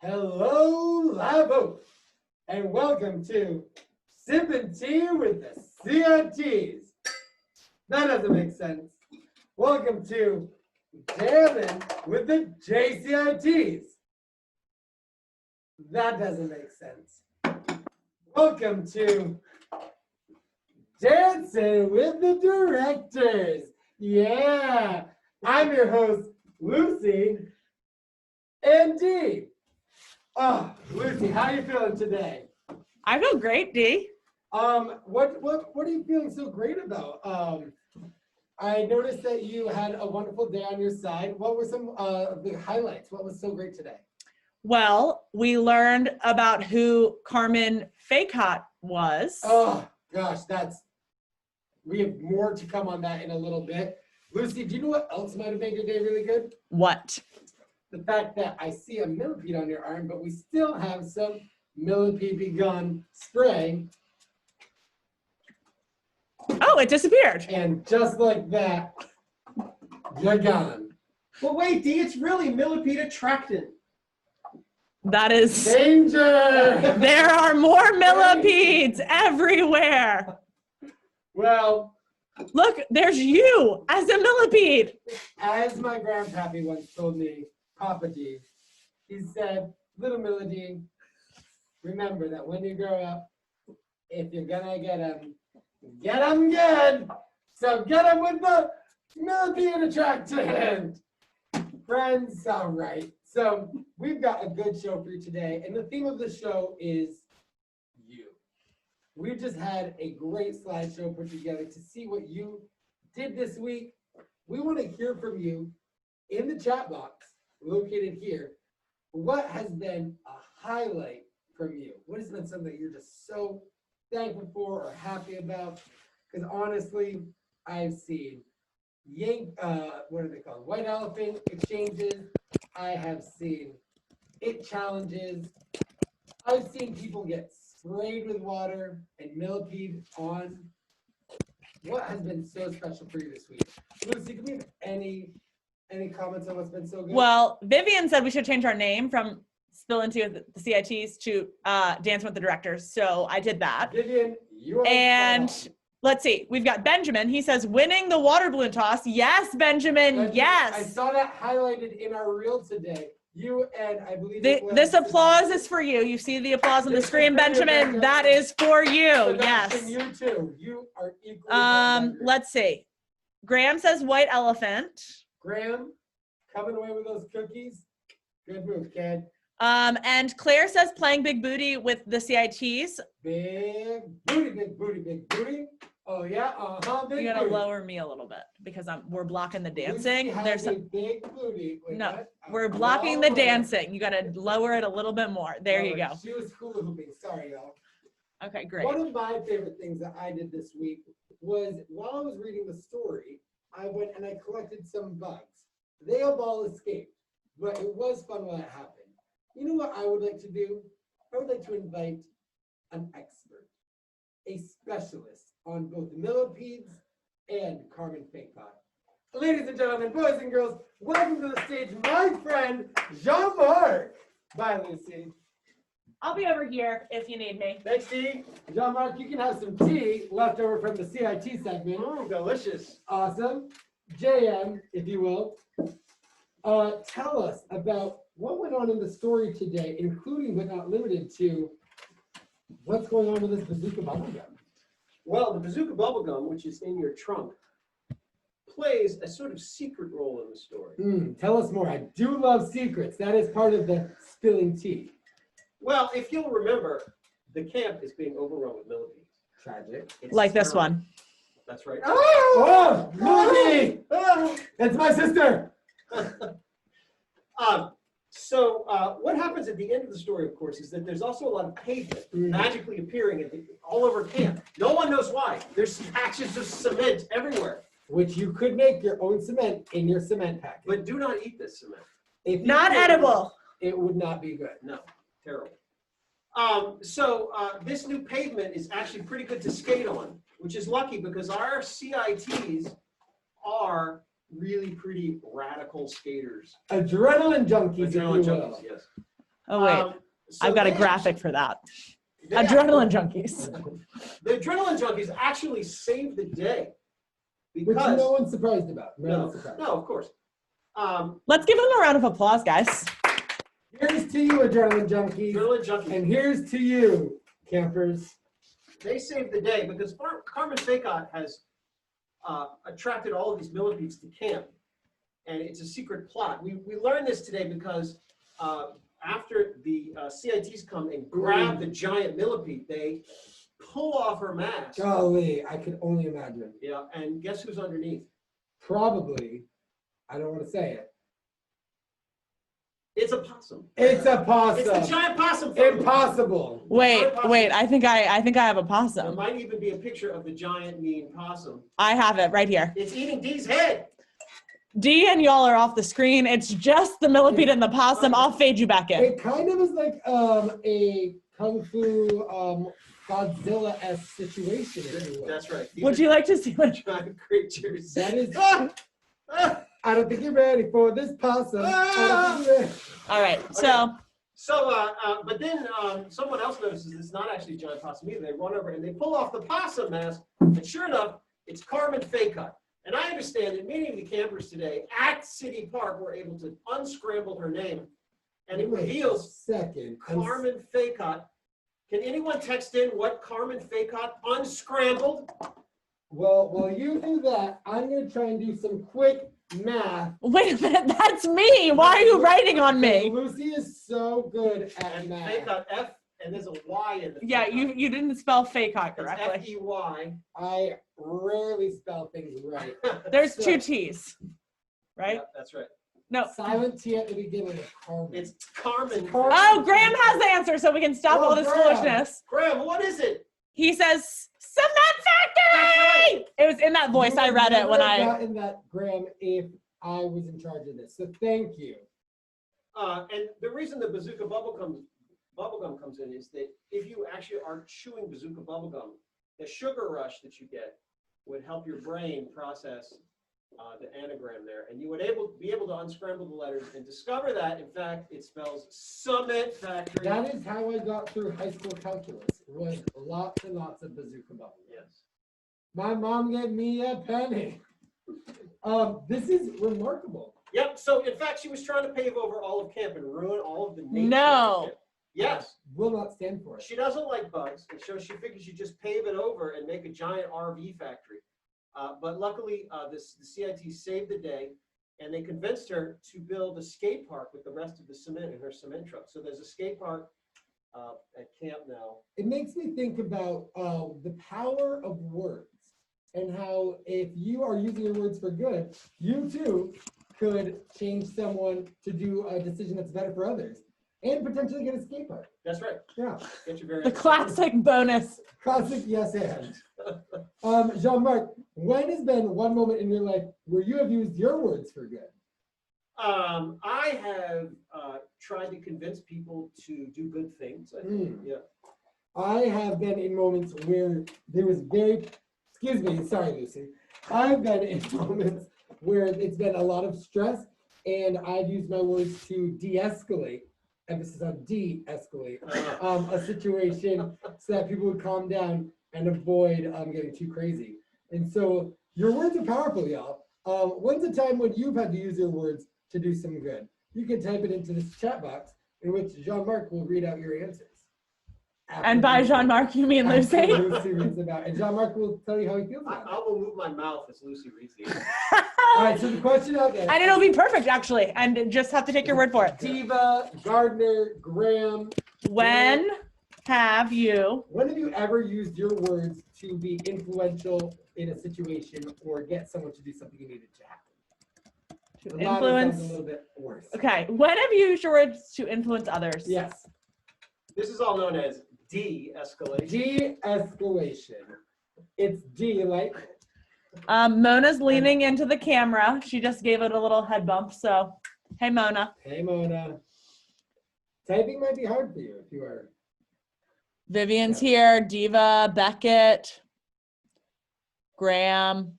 Hello, Labo, and welcome to Sippin' Tea with the CITs. That doesn't make sense. Welcome to Dancin with the JCITs. That doesn't make sense. Welcome to Dancin with the Directors. Yeah, I'm your host, Lucy and Dee. Oh, Lucy, how are you feeling today? I feel great, Dee. What are you feeling so great about? I noticed that you had a wonderful day on your side. What were some of the highlights? What was so great today? Well, we learned about who Carmen Faycott was. Oh gosh, we have more to come on that in a little bit. Lucy, do you know what else might have made your day really good? What? The fact that I see a millipede on your arm, but we still have some millipede begun spray. Oh, it disappeared. And just like that, you're gone. But wait, Dee, it's really millipede attractant. That is. Danger! There are more millipedes everywhere. Well, Look, there's you as a millipede. as my grandpappy once told me, Papa D, he said, little millipede, remember that when you grow up, if you're gonna get them good. So get them with the millipede attractant. Friends, all right. So we've got a good show for you today. And the theme of the show is you. We just had a great slideshow put together to see what you did this week. We want to hear from you in the chat box located here. What has been a highlight from you? What has been something that you're just so thankful for or happy about? Because honestly, I've seen what are they called? White elephant exchanges. I have seen it challenges. I've seen people get sprayed with water and millipede on. What has been so special for you this week? Lucy, do we have any comments on what's been so good? Well, Vivian said we should change our name from Spill Into the CITs to Dancin with the Directors. So I did that. Vivian, you are And let's see, we've got Benjamin. He says, winning the water balloon toss. Yes, Benjamin, yes. I saw that highlighted in our reel today. You and I believe This applause is for you. You see the applause on the screen, Benjamin. That is for you. Yes. You too. You are equally. Let's see. Graham says white elephant. Graham, coming away with those cookies. Good move, kid. And Claire says playing big booty with the CITs. Big booty, big booty, big booty. Oh yeah, big You gotta booty. lower me a little bit because we're blocking the dancing. There's a big booty. Wait, No, what? we're blocking the dancing. You gotta lower it a little bit more. There you go. She was hula hooping. Sorry, y'all. Okay, great. One of my favorite things that I did this week was while I was reading the story, I went and I collected some bugs. They have all escaped, but it was fun when it happened. You know what I would like to do? I would like to invite an expert, a specialist on both millipedes and Carmen Faycott. Ladies and gentlemen, boys and girls, welcome to the stage, my friend, Jean-Marc. Bye, Lucy. I'll be over here if you need me. Thanks, Dee. Jean-Marc, you can have some tea left over from the CIT segment. Delicious. Awesome. JM, if you will. Tell us about what went on in the story today, including but not limited to what's going on with this bazooka bubblegum. Well, the bazooka bubblegum, which is in your trunk, plays a sort of secret role in the story. Tell us more. I do love secrets. That is part of the spilling tea. Well, if you'll remember, the camp is being overrun with millipedes. Tragic. It's Like this terrible. one. That's right. Oh, Lucy! It's my sister. So what happens at the end of the story, of course, is that there's also a lot of pavement magically appearing all over camp. No one knows why. There's patches of cement everywhere. Which you could make your own cement in your cement packet. But do not eat this cement. If you Not did, edible. It would not be good. No, terrible. So this new pavement is actually pretty good to skate on, which is lucky because our CITs are really pretty radical skaters. Adrenaline junkies, if you Adrenaline will. junkies, yes. Oh wait, So I've got a they graphic for that. they Adrenaline junkies. The adrenaline junkies actually saved the day Which because no one's surprised about. No one's surprised. no, of course. Let's give them a round of applause, guys. Here's to you, adrenaline junkies. Adrenaline junkies. And here's to you, campers. They saved the day because Carmen Facot has attracted all of these millipedes to camp, and it's a secret plot. We learned this today because after the CITs come and grab the giant millipede, they pull off her mask. Golly, I could only imagine. Yeah, and guess who's underneath? Probably, I don't want to say it. It's a possum. It's a possum. It's the giant possum. Photo. Impossible. Wait. I think I have a There possum. might even be a picture of the giant mean possum. I have it right here. It's eating Dee's head. D and y'all are off the screen. It's just the millipede and the possum. I'll fade you back in. It kind of is like a kung fu Godzilla-esque situation, if you will. That's right. These Would are you like to see what? giant creatures? That is. Ah! I don't think you're ready for this possum. I don't think you're ready. All right. But then someone else notices it's not actually a giant possum either. They run over and they pull off the possum mask, and sure enough, it's Carmen Facot. And I understand that many of the campers today at City Park were able to unscramble her name, and it Wait a reveals second. Carmen Facot. Can anyone text in what Carmen Facot unscrambled? Well, while you do that, I'm going to try and do some quick math. Wait a minute. That's me. Why are you writing on me? Lucy is so good at And math. Facot, F, and there's a Y in the Yeah, Facot. you didn't spell fake out It's correctly. F-E-Y. I rarely spell things right. There's two T's, right? Yeah, that's right. No. Silent T at the beginning of Carmen. It's Carmen. Oh, Graham has the answer, so we can stop Oh, all this Graham. foolishness. Graham, what is it? He says cement factory. It was in that voice. I read it when I. gotten that, Graham, if I was in charge of this. So thank you. And the reason the bazooka bubblegum comes in is that if you actually are chewing bazooka bubblegum, the sugar rush that you get would help your brain process the anagram there, and you would be able to unscramble the letters and discover that in fact it spells cement factory. That is how I got through high school calculus. Was lots and lots of bazooka bubble. Yes. My mom gave me a penny. This is remarkable. Yep. So in fact, she was trying to pave over all of camp and ruin all of the nature. No. Of camp. Yes. Will not stand for it. She doesn't like bugs, and so she figures she'd just pave it over and make a giant RV factory. But luckily, the CIT saved the day, and they convinced her to build a skate park with the rest of the cement in her cement truck. So there's a skate park at camp now. It makes me think about the power of words and how if you are using your words for good, you too could change someone to do a decision that's better for others and potentially get a skate park. That's right. Yeah. Get your very The classic bonus. Classic yes and. Jean-Marc, when has been one moment in your life where you have used your words for good? I have tried to convince people to do good things. I think. Yeah. I have been in moments where there was excuse me, sorry, Lucy. I've been in moments where it's been a lot of stress and I've used my words to de-escalate, emphasis on de-escalate, a situation so that people would calm down and avoid getting too crazy. And so your words are powerful, y'all. When's a time when you've had to use your words to do some good? You can type it into this chat box in which Jean-Marc will read out your answers. And by Jean-Marc, you mean Lucy? Lucy reads about, and Jean-Marc will tell you how he feels about I will move my mouth as Lucy reads the answer. it. All right, so the question out there. And it'll be perfect, actually. And just have to take your word for it. Diva, Gardner, Graham. When have you? When have you ever used your words to be influential in a situation or get someone to do something you needed to happen? To The louder influence. sounds a little bit worse. Okay. When have you used your words to influence others? Yes. This is all known as de-escalation. De-escalation. It's delightful. Mona's leaning into the camera. She just gave it a little head bump. So, hey, Mona. Hey, Mona. Typing might be hard for you if you are. Vivian's here. Diva, Beckett, Graham.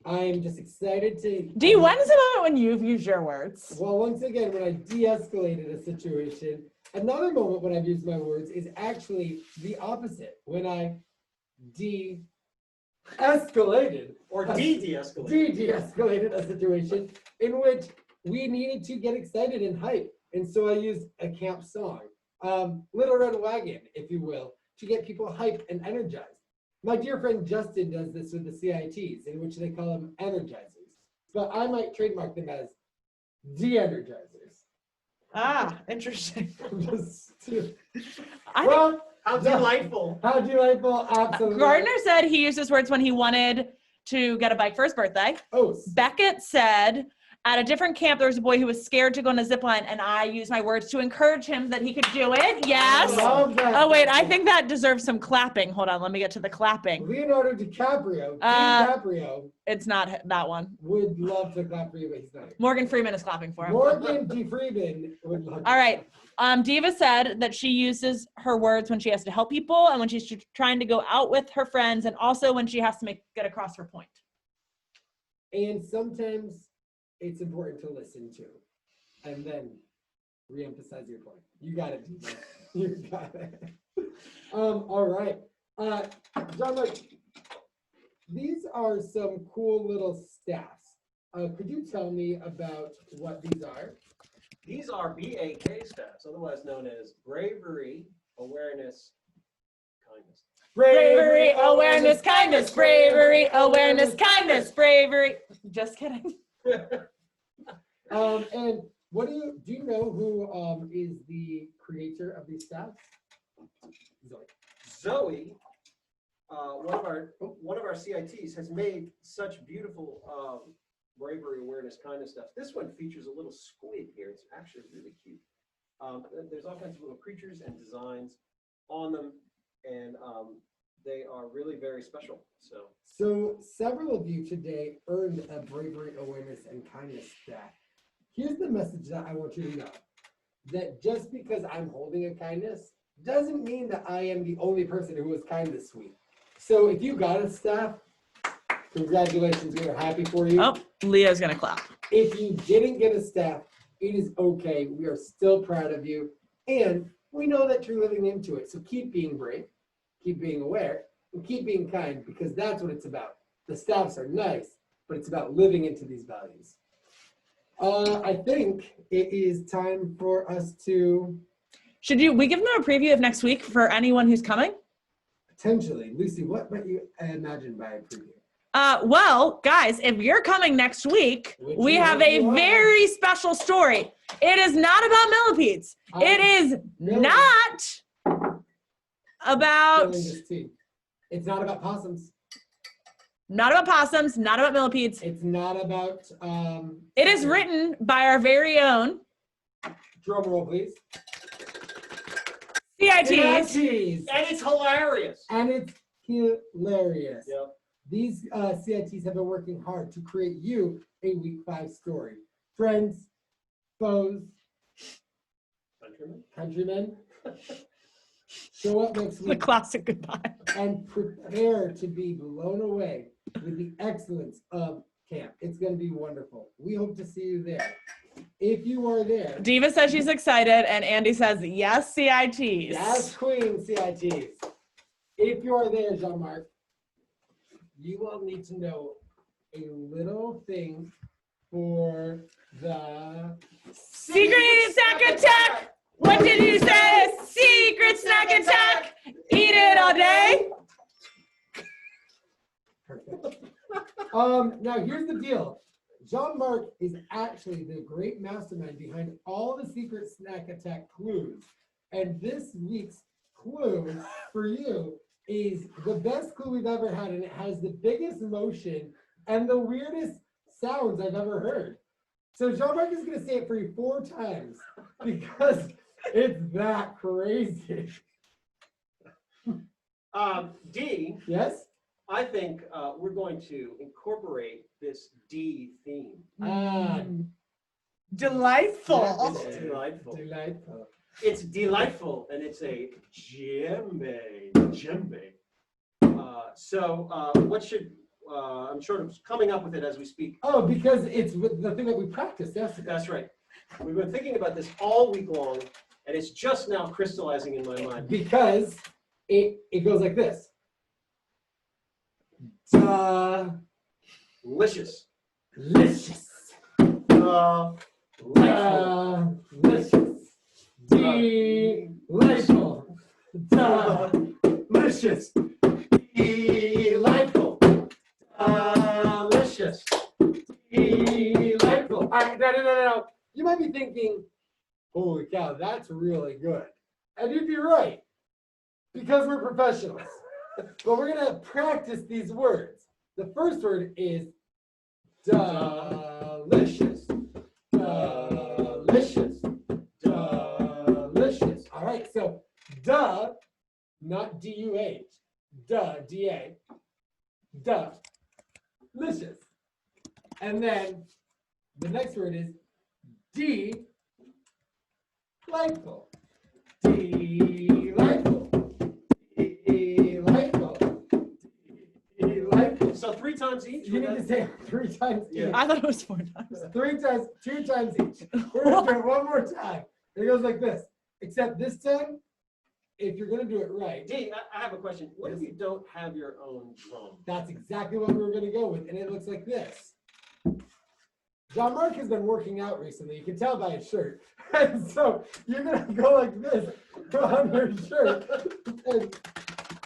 I'm just excited to. D, when is the moment when you've used your words? Well, once again, when I de-escalated a situation, another moment when I've used my words is actually the opposite. When I de-escalated Or de-escalate. de-escalated a situation in which we needed to get excited and hype. And so I used a camp song, Little Red Wagon, if you will, to get people hyped and energized. My dear friend Justin does this with the CITs, in which they call them energizers. But I might trademark them as de-energizers. Ah, interesting. I Well, How delightful. how delightful, absolutely. Gardner said he used his words when he wanted to get a bike for his birthday. Oh, Beckett said at a different camp, there was a boy who was scared to go on a zip line, and I used my words to encourage him that he could do it. Yes. love that. Oh, wait, I think that deserves some clapping. Hold on, let me get to the clapping. Leonardo DiCaprio, It's not that one. would love to clap for you, but he's not. Morgan Freeman is clapping for him. Morgan D. Freeman would love to. All right. Diva said that she uses her words when she has to help people and when she's trying to go out with her friends and also when she has to get across her point. And sometimes it's important to listen to and then re-emphasize your point. You got it, Diva. You got it. All right. John, these are some cool little staffs. Could you tell me about what these are? These are BAK staffs, otherwise known as bravery, awareness, kindness. Bravery, awareness, kindness. Bravery, awareness, kindness. Bravery. Just kidding. And what do you know who is the creator of these staffs? Zoe, one of our CITs, has made such beautiful bravery, awareness, kindness stuff. This one features a little squid here. It's actually really cute. There's all kinds of little creatures and designs on them, and they are really very special. So several of you today earned a bravery, awareness, and kindness staff. Here's the message that I want you to know. That just because I'm holding a kindness doesn't mean that I am the only person who was kind this week. So if you got a staff, congratulations, we are happy for you. Oh, Leo's gonna clap. If you didn't get a staff, it is okay. We are still proud of you. And we know that you're living into it. So keep being brave, keep being aware, and keep being kind, because that's what it's about. The staffs are nice, but it's about living into these values. I think it is time for us to Should we give them a preview of next week for anyone who's coming? potentially, Lucy, what might you imagine by a preview? Well, guys, if you're coming next week, Which we we have hope a you are. very special story. It is not about millipedes. It is not about It's not about possums. not about possums, not about millipedes. It's not about It is written by our very own drum roll, please. CITs. CITs. And it's hilarious. And it's hilarious. Yep. These CITs have been working hard to create you a week 5 story. Friends, foes, countrymen, show up next The week classic goodbye. and prepare to be blown away with the excellence of camp. It's going to be wonderful. We hope to see you there. If you are there, Diva says she's excited, and Andy says, yes, CITs. yes, Queen CITs. If you are there, Jean-Marc, you will need to know a little thing for the Secret snack attack! What did you say? Secret snack attack! Eat it all day! Perfect. Now here's the deal. Jean-Marc is actually the great mastermind behind all the secret snack attack clues. And this week's clue for you is the best clue we've ever had, and it has the biggest motion and the weirdest sounds I've ever heard. So Jean-Marc is going to say it for you 4 times because it's that crazy. D, Yes? I think we're going to incorporate this D theme. Delightful. It's delightful. Delightful. It's delightful, and it's a djembe. So what should I'm sort of coming up with it as we speak. Oh, because it's with the thing that we practiced yesterday. That's right. We've been thinking about this all week long, and it's just now crystallizing in my mind. Because it goes like this. Delicious. Delicious. Delicious. Delightful. Delicious. Delightful. Delicious. Delightful. All right, no. You might be thinking, holy cow, that's really good. And you'd be right, because we're professionals. But we're going to practice these words. The first word is delicious. Delicious. Delicious. All right, so duh, not D-U-H. Duh, D-A. Duh. Delicious. And then the next word is delightful. Delightful. Delightful. Delightful. So 3 times each? You need to say it 3 times each. I thought it was 4 times. 3 times, 2 times each. We're gonna do it one more time. It goes like this. Except this time, if you're gonna do it right, D, I have a question. What if you don't have your own drum? that's exactly what we were gonna go with, and it looks like this. Jean-Marc has been working out recently. You can tell by his shirt. And so you're gonna go like this on your shirt.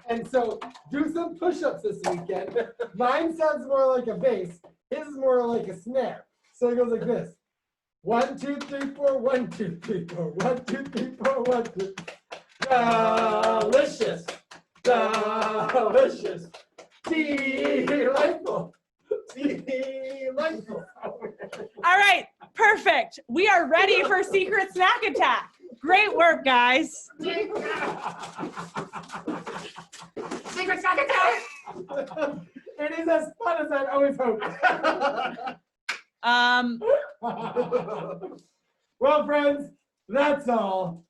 And so do some push-ups this weekend. Mine sounds more like a bass. His is more like a snare. So it goes like this. 1, 2, 3, 4, 1, 2, 3, 4, 1, 2, 3, 4, 1, 2. Delicious. Delicious. Delightful. Delightful. All right, perfect. We are ready for Secret Snack Attack. Great work, guys. Secret Snack Attack! It is as fun as I'd always hoped. Well, friends, that's all.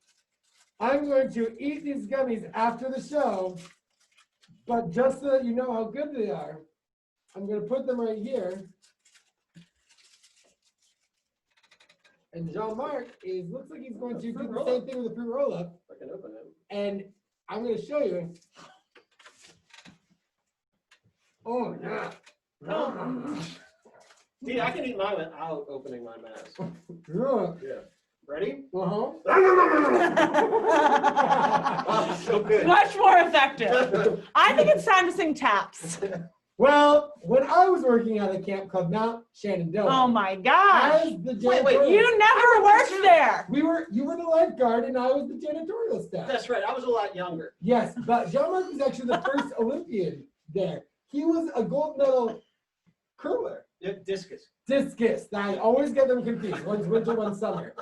I'm going to eat these gummies after the show, but just so that you know how good they are, I'm going to put them right here. And Jean-Marc looks like he's going to do the same thing with the fruit roll-up. I can open it. And I'm going to show you. Oh, yeah. D, I can eat mine without opening my mask. Yeah. Yeah. Ready? Uh-huh. Oh, so good. Much more effective. I think it's time to sing taps. Well, when I was working at a camp called Mount Shenandoah, Oh my gosh. as the Wait, janitorial, You never worked there. you were the lifeguard and I was the janitorial staff. That's right. I was a lot younger. Yes, but Jean-Marc was actually the first Olympian there. He was a gold medal curler. Discus. Discus. I always get them confused. One's winter, one's summer.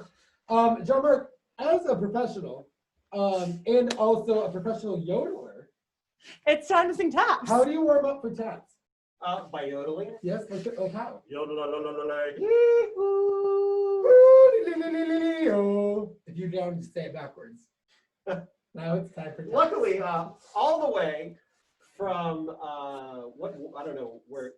Jean-Marc, as a professional, and also a professional yodeler, It's time to sing taps. how do you warm up for taps? By yodeling. Yes, like how? If you don't, just say it backwards. Now it's time for taps. Luckily, all the way from what I don't know where,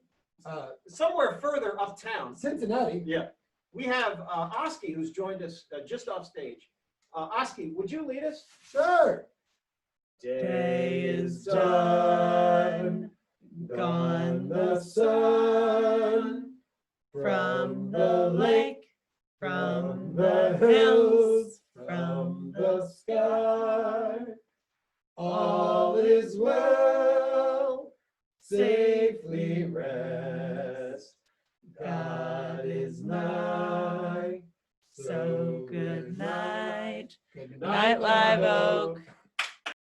somewhere further uptown. Cincinnati. Yeah, we have Oski, who's joined us just off stage. Oski, would you lead us? Sure. Day is done, gone the sun, from the lake, from the hills, from the sky. All is well, safely rest. God is nigh, so good night. Good Night, Live Oak.